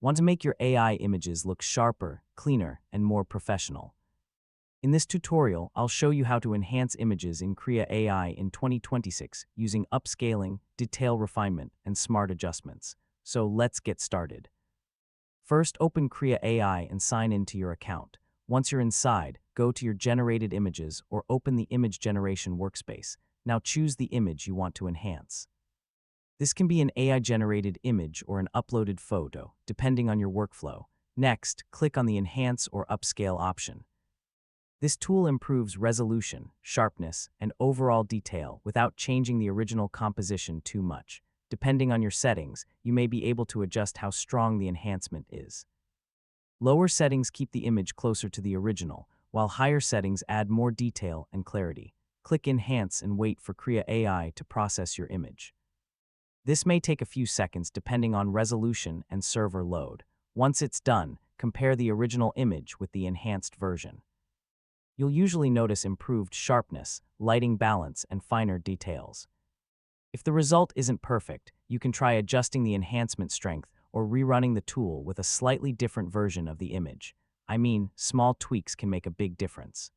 Want to make your AI images look sharper, cleaner, and more professional? In this tutorial, I'll show you how to enhance images in Krea AI in 2026 using upscaling, detail refinement, and smart adjustments. So let's get started. First, open Krea AI and sign into your account. Once you're inside, go to your generated images or open the image generation workspace. Now choose the image you want to enhance. This can be an AI-generated image or an uploaded photo, depending on your workflow. Next, click on the Enhance or Upscale option. This tool improves resolution, sharpness, and overall detail without changing the original composition too much. Depending on your settings, you may be able to adjust how strong the enhancement is. Lower settings keep the image closer to the original, while higher settings add more detail and clarity. Click Enhance and wait for Krea AI to process your image. This may take a few seconds depending on resolution and server load. Once it's done, compare the original image with the enhanced version. You'll usually notice improved sharpness, lighting balance, and finer details. If the result isn't perfect, you can try adjusting the enhancement strength or rerunning the tool with a slightly different version of the image. Small tweaks can make a big difference.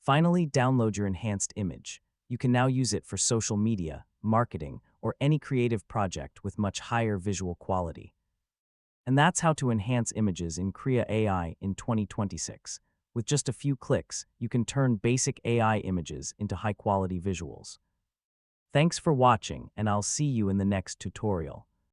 Finally, download your enhanced image. You can now use it for social media, marketing, or any creative project with much higher visual quality. And that's how to enhance images in Krea AI in 2026. With just a few clicks, you can turn basic AI images into high-quality visuals. Thanks for watching, and I'll see you in the next tutorial.